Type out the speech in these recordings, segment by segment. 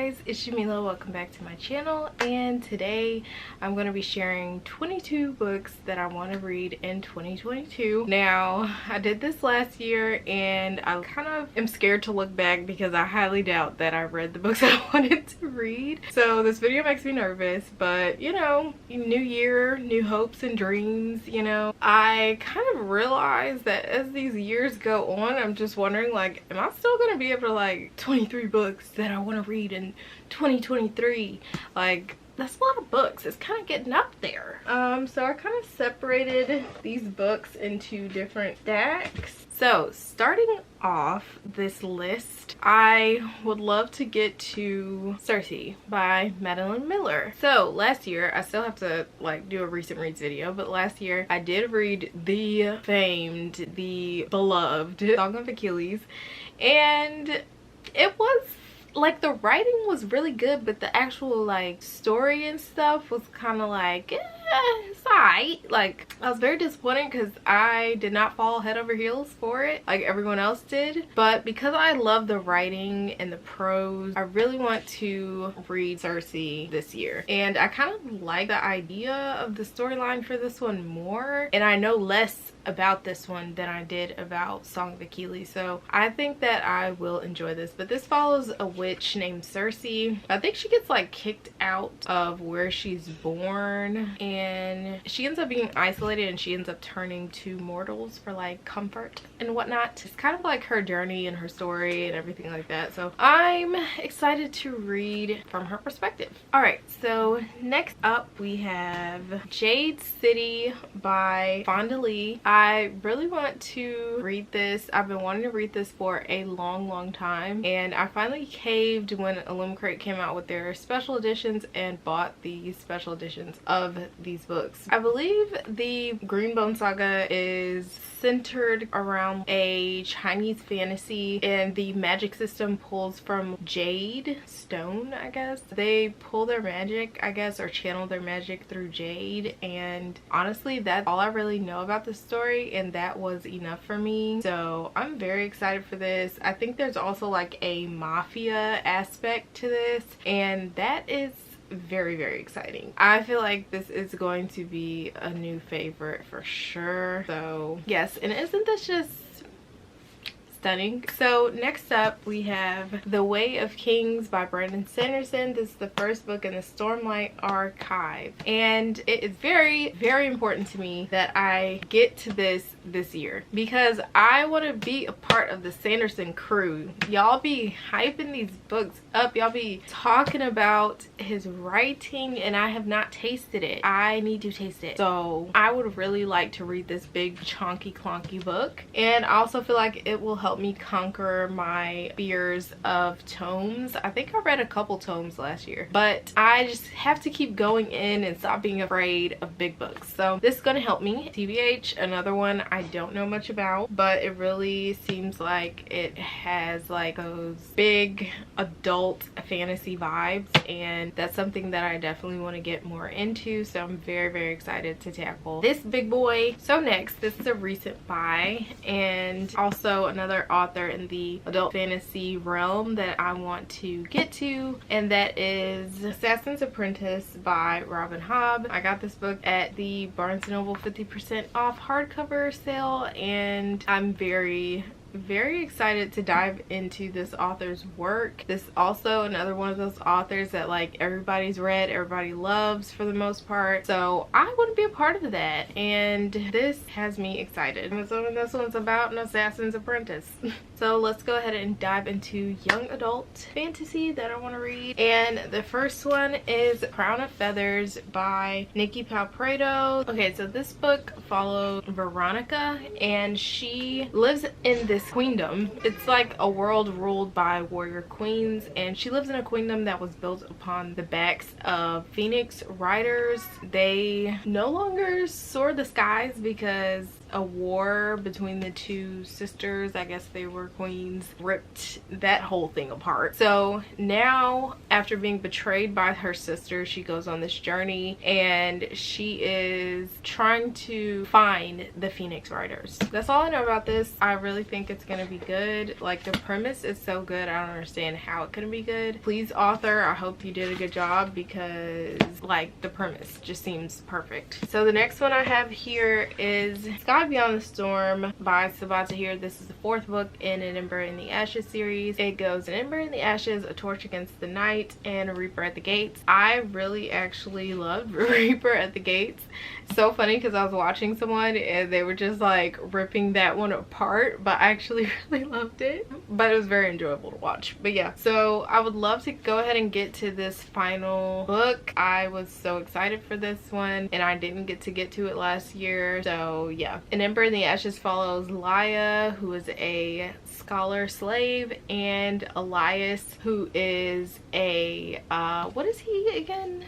guys, it's Jameelah. Welcome back to my channel, and today I'm going to be sharing 22 books that I want to read in 2022. Now, I did this last year and I kind of am scared to look back because I highly doubt that I read the books I wanted to read. So this video makes me nervous, but you know, new year, new hopes and dreams, you know. I kind of realized that as these years go on, I'm just wondering, like, am I still going to be able to like 23 books that I want to read in 2023? Like, that's a lot of books. It's kind of getting up there. So I kind of separated these books into different stacks. So starting off this list, I would love to get to Circe by Madeline Miller. So last year, I still have to like do a recent reads video, but last year I did read the famed, the beloved Song of Achilles, and it was like, the writing was really good, but the actual like story and stuff was kind of like it's alright. Like, I was very disappointed because I did not fall head over heels for it like everyone else did, but because I love the writing and the prose, I really want to read Circe this year, and I kind of like the idea of the storyline for this one more, and I know less about this one than I did about Song of Achilles, so I think that I will enjoy this. But this follows a witch named Circe. I think she gets like kicked out of where she's born, and she ends up being isolated, and she ends up turning to mortals for like comfort and whatnot. It's kind of like her journey and her story and everything like that, so I'm excited to read from her perspective. All right, so next up we have Jade City by Fonda Lee. I really want to read this. I've been wanting to read this for a long time, and I finally caved when Illumicrate came out with their special editions and bought the special editions of these books. I believe the Greenbone Saga is centered around a Chinese fantasy, and the magic system pulls from jade stone, I guess. They pull their magic, I guess, or channel their magic through jade, and honestly, that's all I really know about the story, and that was enough for me. So I'm very excited for this. I think there's also like a mafia aspect to this, and that is very exciting. I feel like this is going to be a new favorite for sure. So yes, and isn't this just stunning? So next up we have The Way of Kings by Brandon Sanderson. This is the first book in the Stormlight Archive, and it is very important to me that I get to this year because I want to be a part of the Sanderson crew. Y'all be hyping these books up, y'all be talking about his writing, and I have not tasted it. I need to taste it. So I would really like to read this big chonky clonky book, and I also feel like it will help me conquer my fears of tomes. I think I read a couple tomes last year, but I just have to keep going in and stop being afraid of big books. So this is going to help me. TBH, another one I don't know much about, but it really seems like it has like those big adult fantasy vibes, and that's something that I definitely want to get more into. So I'm very excited to tackle this big boy. So next, this is a recent buy, and also another author in the adult fantasy realm that I want to get to, and that is Assassin's Apprentice by Robin Hobb. I got this book at the Barnes & Noble 50% off hardcover sale, and I'm very excited to dive into this author's work. This is also another one of those authors that like everybody's read, everybody loves for the most part, so I want to be a part of that, and this has me excited. And so this one's about an assassin's apprentice. So let's go ahead and dive into young adult fantasy that I want to read, and the first one is Crown of Feathers by Nikki Palprado. Okay, so this book follows Veronica, and she lives in this queendom. It's like a world ruled by warrior queens, and she lives in a queendom that was built upon the backs of phoenix riders. They no longer soar the skies because a war between the two sisters. I guess they were queens, ripped that whole thing apart. So now, after being betrayed by her sister, she goes on this journey and she is trying to find the Phoenix Riders. That's all I know about this. I really think it's gonna be good. Like, the premise is so good, I don't understand how it couldn't be good. Please, author, I hope you did a good job, because like the premise just seems perfect. So the next one I have here is Sky Beyond the Storm by Sabaa Tahir. This is the 4th book in an Ember in the Ashes series. It goes an Ember in the Ashes, a torch against the night, and a Reaper at the gates. I really actually loved Reaper at the gates. So funny, because I was watching someone and they were just like ripping that one apart, but I actually really loved it. But it was very enjoyable to watch. But yeah, so I would love to go ahead and get to this final book. I was so excited for this one and I didn't get to it last year. So yeah, An Ember in the Ashes follows Laya, who is a scholar slave, and Elias, who is a what is he again?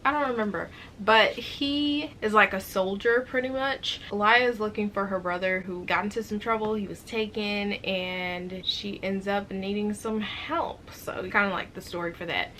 I don't remember, but he is like a soldier pretty much. Laya is looking for her brother who got into some trouble. He was taken and she ends up needing some help. So kind of like the story for that.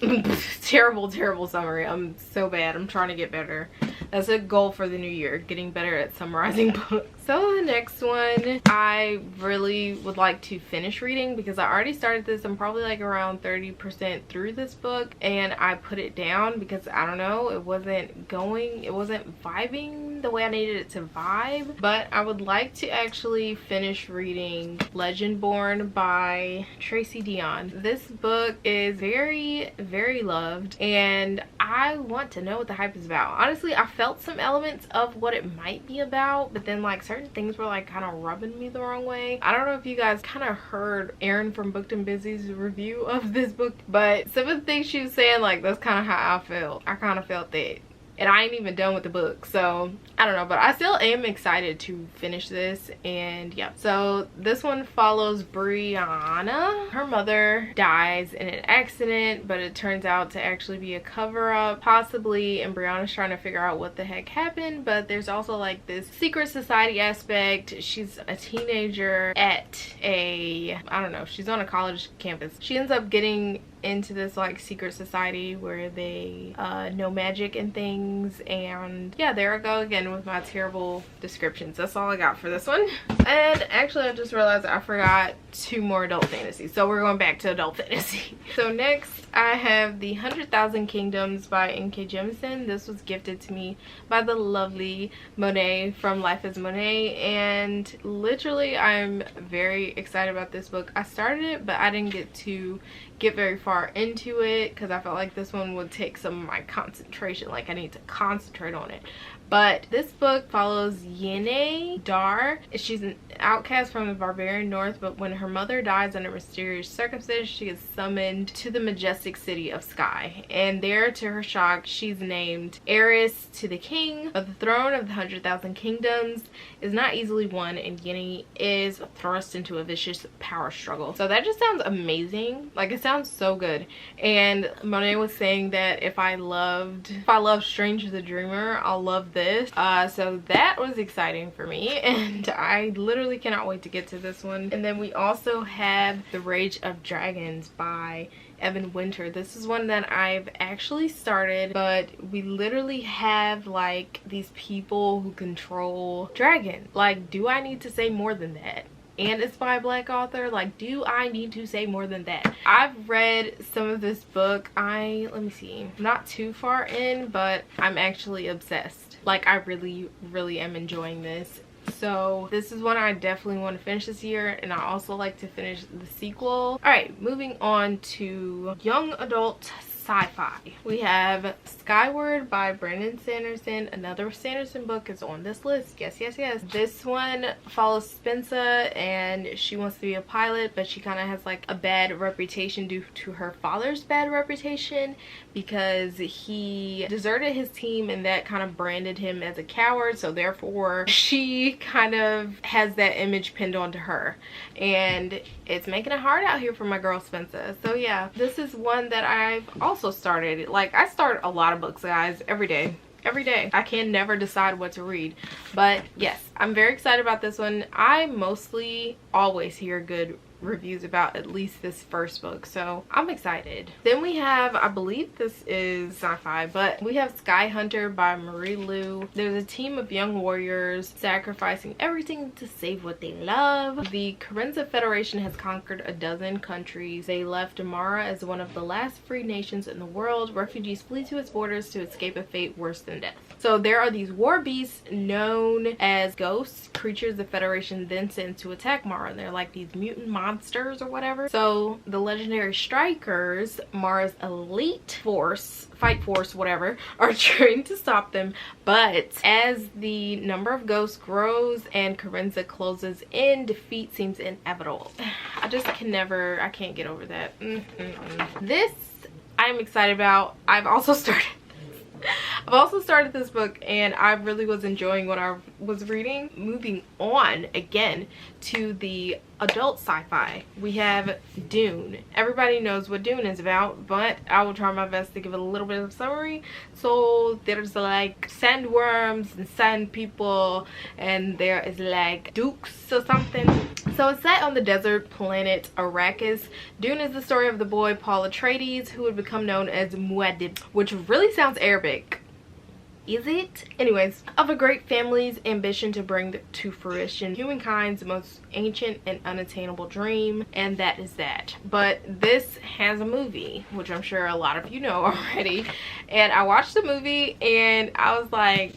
Terrible summary. I'm so bad. I'm trying to get better. That's a goal for the new year, getting better at summarizing books. So the next one I really would like to finish reading, because I already started this. I'm probably like around 30% through this book and I put it down because I don't know, it wasn't vibing the way I needed it to vibe. But I would like to actually finish reading Legendborn by Tracy Deonn. This book is very loved and I want to know what the hype is about. Honestly, I felt some elements of what it might be about, but then like certain things were like kind of rubbing me the wrong way. I don't know if you guys kind of heard Erin from Booked and Busy's review of this book, but some of the things she was saying, like, that's kind of how I felt. I kind of felt that. And I ain't even done with the book, so I don't know, but I still am excited to finish this. And yeah, so this one follows Brianna. Her mother dies in an accident, but it turns out to actually be a cover-up possibly, and Brianna's trying to figure out what the heck happened. But there's also like this secret society aspect. She's a teenager at I don't know, she's on a college campus. She ends up getting into this like secret society where they know magic and things. And yeah, there I go again with my terrible descriptions. That's all I got for this one. And actually, I just realized I forgot 2 more adult fantasy, so we're going back to adult fantasy. So next I have The 100,000 Kingdoms by N.K. Jemisin. This was gifted to me by the lovely Monet from Life as Monet, and literally I'm very excited about this book. I started it, but I didn't get very far into it because I felt like this one would take some of my concentration. Like, I need to concentrate on it. But this book follows Yene Dar. She's an outcast from the barbarian north, but when her mother dies under mysterious circumstances, she is summoned to the majestic city of Sky. And there, to her shock, she's named heiress to the king. But the throne of the 100,000 kingdoms is not easily won, and Yene is thrust into a vicious power struggle. So that just sounds amazing. Like, it sounds so good. And Monet was saying that if I loved Strange the Dreamer, I'll love this. So that was exciting for me, and I literally cannot wait to get to this one. And then we also have The Rage of Dragons by Evan Winter. This is one that I've actually started, but we literally have like these people who control dragons. Like, do I need to say more than that? And it's by a black author. Like, do I need to say more than that? I've read some of this book. Let me see, not too far in, but I'm actually obsessed. Like, I really am enjoying this. So this is one I definitely want to finish this year, and I also like to finish the sequel. All right, moving on to young adult sci-fi. We have Skyward by Brandon Sanderson. Another Sanderson book is on this list. Yes. This one follows Spencer, and she wants to be a pilot, but she kind of has like a bad reputation due to her father's bad reputation, because he deserted his team and that kind of branded him as a coward. So therefore she kind of has that image pinned onto her, and it's making it hard out here for my girl Spencer. So yeah, this is one that I've also started. Like, I start a lot of books, guys, every day. every day. I can never decide what to read. But yes, I'm very excited about this one. I mostly always hear good reviews about at least this first book, so I'm excited. Then we have, I believe this is sci-fi, but we have Sky Hunter by Marie Lu. There's a team of young warriors sacrificing everything to save what they love. The Carenza Federation has conquered a dozen countries. They left Mara as one of the last free nations in the world. Refugees flee to its borders to escape a fate worse than death. So there are these war beasts known as ghosts, creatures the Federation then sends to attack Mara. And they're like these mutant monsters or whatever. So the legendary strikers, Mara's elite force, fight force, whatever, are trained to stop them. But as the number of ghosts grows and Carenza closes in, defeat seems inevitable. I just can never, I can't get over that. This I'm excited about. I've also started this book and I really was enjoying what I was reading. Moving on again to the adult sci-fi, we have Dune. Everybody knows what Dune is about, but I will try my best to give it a little bit of summary. So there's like sandworms and sand people, and there is like dukes or something. So it's set on the desert planet Arrakis. Dune is the story of the boy Paul Atreides, who would become known as Muad'Dib, which really sounds Arabic. Is it? Anyways, of a great family's ambition to bring to fruition humankind's most ancient and unattainable dream, and that is that. But this has a movie, which I'm sure a lot of you know already, and I watched the movie and I was like,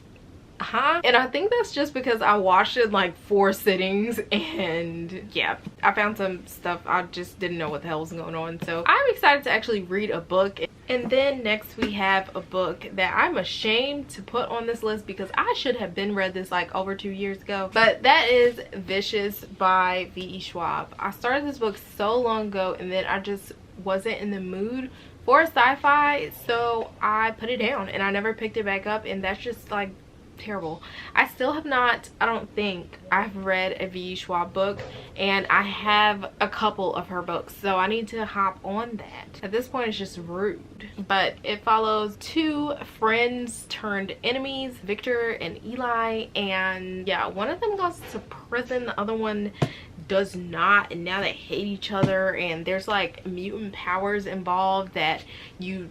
huh? And I think that's just because I watched it in like 4 sittings, and yeah, I found some stuff I just didn't know what the hell was going on. So I'm excited to actually read a book. And then next we have a book that I'm ashamed to put on this list because I should have been read this like over 2 years ago, but that is Vicious by V.E. Schwab. I started this book so long ago and then I just wasn't in the mood for sci-fi, so I put it down and I never picked it back up, and that's just like terrible. I still have not, I don't think I've read a V.E. Schwab book, and I have a couple of her books, so I need to hop on that. At this point it's just rude. But it follows 2 friends turned enemies, Victor and Eli, and yeah, one of them goes to prison, the other one does not, and now they hate each other, and there's like mutant powers involved that you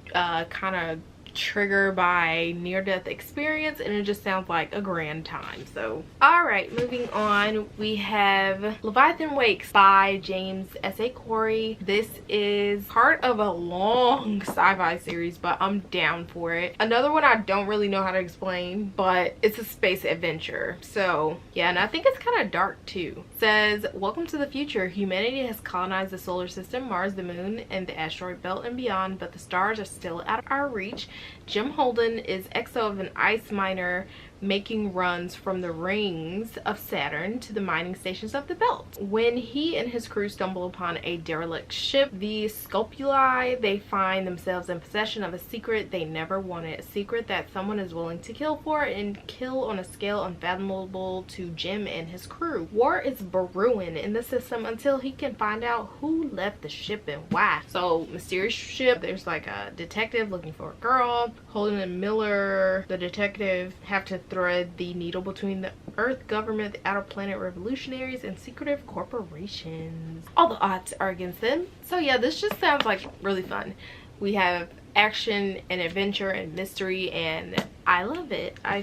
kind of trigger by near-death experience, and it just sounds like a grand time. So all right, moving on, we have Leviathan Wakes by James S.A. Corey. This is part of a long sci-fi series, but I'm down for it. Another one I don't really know how to explain, but it's a space adventure. So yeah, and I think it's kind of dark too. It says, welcome to the future. Humanity has colonized the solar system, Mars, the moon, and the asteroid belt and beyond, but the stars are still out of our reach. Jim Holden is XO of an ice miner making runs from the rings of Saturn to the mining stations of the belt. When he and his crew stumble upon a derelict ship, the Scopuli, they find themselves in possession of a secret they never wanted, a secret that someone is willing to kill for, and kill on a scale unfathomable to Jim and his crew. War is brewing in the system until he can find out who left the ship and why. So mysterious ship, there's like a detective looking for a girl. Holden and Miller, the detective, have to thread the needle between the Earth government, the outer planet revolutionaries, and secretive corporations. All the odds are against them. So yeah, this just sounds like really fun. We have action and adventure and mystery, and I love it. I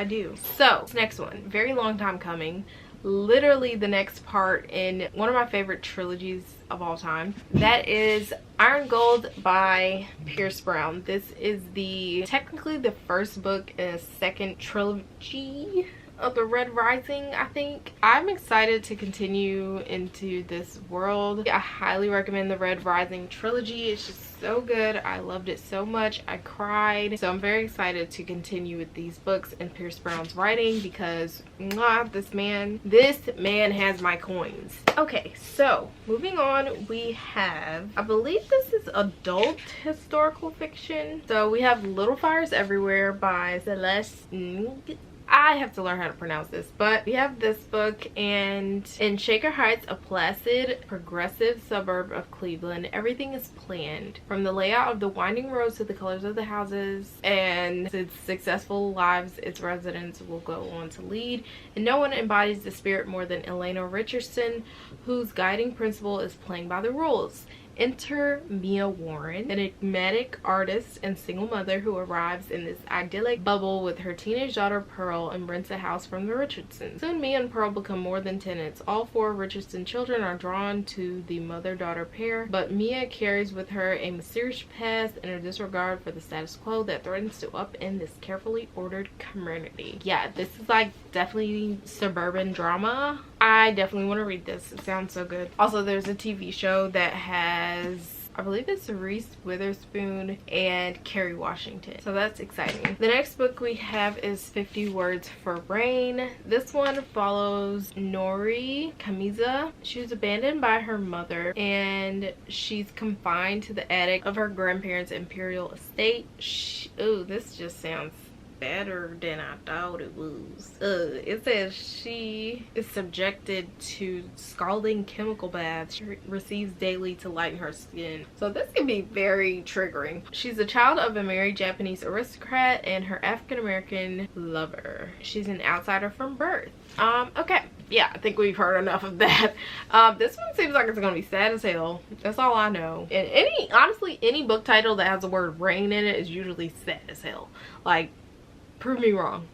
do. So next one, very long time coming, literally the next part in one of my favorite trilogies of all time. That is Iron Gold by Pierce Brown. This is technically the first book in a second trilogy of the Red Rising, I think. I'm excited to continue into this world. I highly recommend the Red Rising trilogy. It's just so good. I loved it so much. I cried. So I'm very excited to continue with these books and Pierce Brown's writing because this man has my coins. Okay, so moving on, we have, I believe this is adult historical fiction. So we have Little Fires Everywhere by Celeste Ng. I have to learn how to pronounce this, but we have this book. And in Shaker Heights, a placid, progressive suburb of Cleveland, everything is planned. From the layout of the winding roads to the colors of the houses and its successful lives its residents will go on to lead. And no one embodies the spirit more than Elena Richardson, whose guiding principle is playing by the rules. Enter Mia Warren, an enigmatic artist and single mother who arrives in this idyllic bubble with her teenage daughter Pearl and rents a house from the Richardsons. Soon Mia and Pearl become more than tenants. All four Richardson children are drawn to the mother-daughter pair, but Mia carries with her a mysterious past and a disregard for the status quo that threatens to upend this carefully ordered community. Yeah, this is like definitely suburban drama. I definitely want to read this. It sounds so good. Also, there's a TV show that has, I believe it's Reese Witherspoon and Kerry Washington, so that's exciting. The next book we have is 50 Words for Rain. This one follows Nori Kamiza. She was abandoned by her mother and she's confined to the attic of her grandparents' imperial estate. Oh, this just sounds better than I thought it was. It says she is subjected to scalding chemical baths she receives daily to lighten her skin. So this can be very triggering. She's a child of a married Japanese aristocrat and her African-American lover. She's an outsider from birth. Okay. Yeah, I think we've heard enough of that. This one seems like it's gonna be sad as hell. That's all I know. And honestly, any book title that has the word rain in it is usually sad as hell. Like, prove me wrong.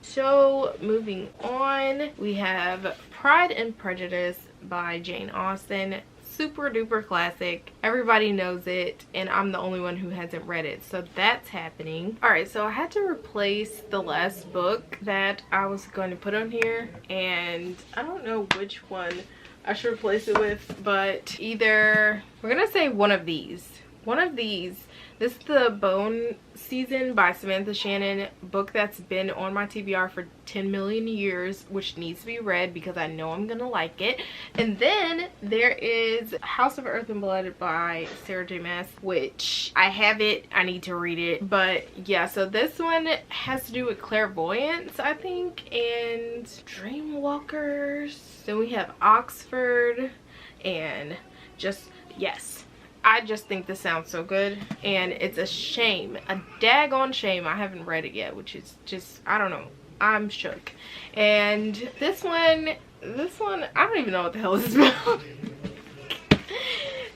So moving on, we have Pride and Prejudice by Jane Austen. Super duper classic. Everybody knows it and I'm the only one who hasn't read it, so that's happening. All right, so I had to replace the last book that I was going to put on here and I don't know which one I should replace it with, but either we're gonna say one of these. This is the Bone Season by Samantha Shannon, book that's been on my TBR for 10 million years, which needs to be read because I know I'm gonna like it. And then there is House of Earth and Blood by Sarah J Maas, which I have it, I need to read it. But yeah, so this one has to do with clairvoyance, I think, and dreamwalkers. Then we have Oxford and just, yes. I just think this sounds so good and it's a shame, a daggone shame I haven't read it yet, which is just, I don't know, I'm shook. And this one, I don't even know what the hell this is about.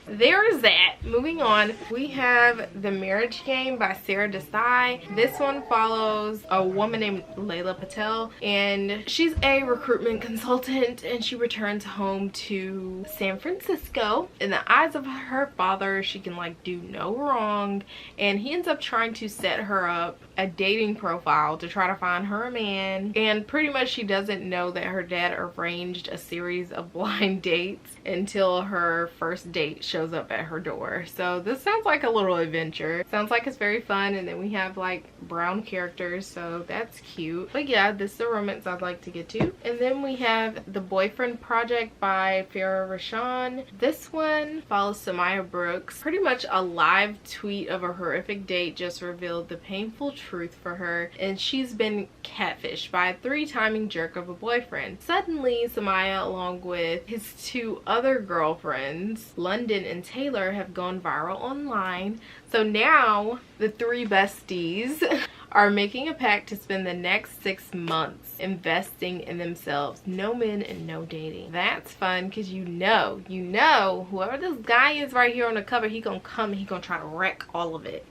There's that. Moving on, we have The Marriage Game by Sarah Desai. This one follows a woman named Layla Patel, and she's a recruitment consultant and she returns home to San Francisco. In the eyes of her father, she can like do no wrong, and he ends up trying to set her up a dating profile to try to find her a man. And pretty much she doesn't know that her dad arranged a series of blind dates until her first date shows up at her door. So this sounds like a little adventure. Sounds like it's very fun, and then we have like brown characters, so that's cute. But yeah, this is a romance I'd like to get to. And then we have The Boyfriend Project by Farah Rashan. This one follows Samaya Brooks. Pretty much a live tweet of a horrific date just revealed the painful truth for her, and she's been catfished by a three-timing jerk of a boyfriend. Suddenly, Samaya, along with his two other girlfriends, London and Taylor, have gone viral online. So now the three besties are making a pact to spend the next 6 months investing in themselves. No men and no dating. That's fun because you know whoever this guy is right here on the cover, he gonna come and he gonna try to wreck all of it.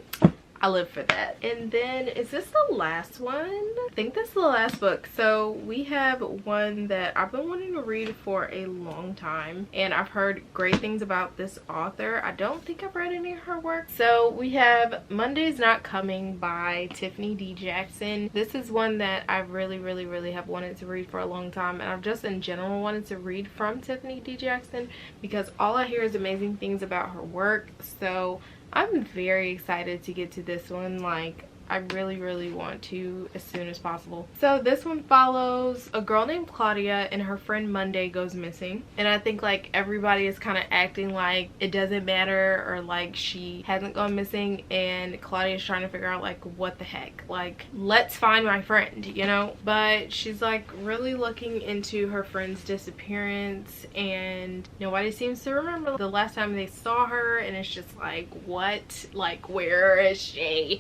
I live for that. And then, is this the last one? I think this is the last book. So we have one that I've been wanting to read for a long time, and I've heard great things about this author. I don't think I've read any of her work. So we have Monday's Not Coming by Tiffany D. Jackson. This is one that I really have wanted to read for a long time, and I've just in general wanted to read from Tiffany D. Jackson because all I hear is amazing things about her work. So I'm very excited to get to this one. Like, I really want to as soon as possible. So this one follows a girl named Claudia, and her friend Monday goes missing. And I think like everybody is kind of acting like it doesn't matter, or like she hasn't gone missing, and Claudia's trying to figure out like what the heck, like let's find my friend, you know. But she's like really looking into her friend's disappearance, and nobody seems to remember the last time they saw her, and it's just like, what, like where is she?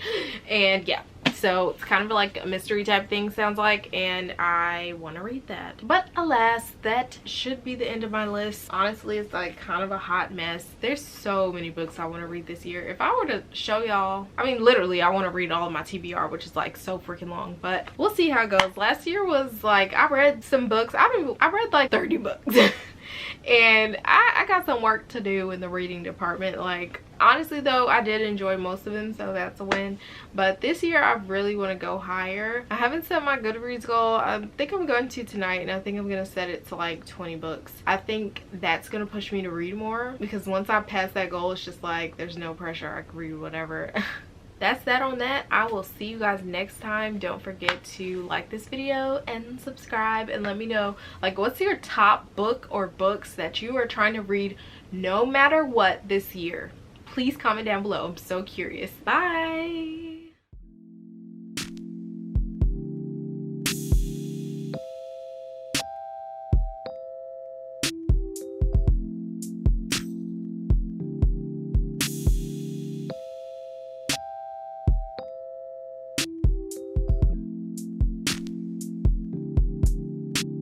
And yeah, so it's kind of like a mystery type thing, sounds like, and I want to read that. But alas, that should be the end of my list. Honestly, it's like kind of a hot mess. There's so many books I want to read this year. If I were to show y'all, I mean literally I want to read all of my TBR, which is like so freaking long, but we'll see how it goes. Last year was like, I read some books. I read like 30 books. And I got some work to do in the reading department. Like honestly though, I did enjoy most of them, so that's a win. But this year I really want to go higher. I haven't set my Goodreads goal. I think I'm going to tonight, and I think I'm gonna set it to like 20 books. I think that's gonna push me to read more, because once I pass that goal, it's just like there's no pressure. I can read whatever. That's that on that. I will see you guys next time. Don't forget to like this video and subscribe, and let me know like what's your top book or books that you are trying to read no matter what this year. Please comment down below. I'm so curious. Bye.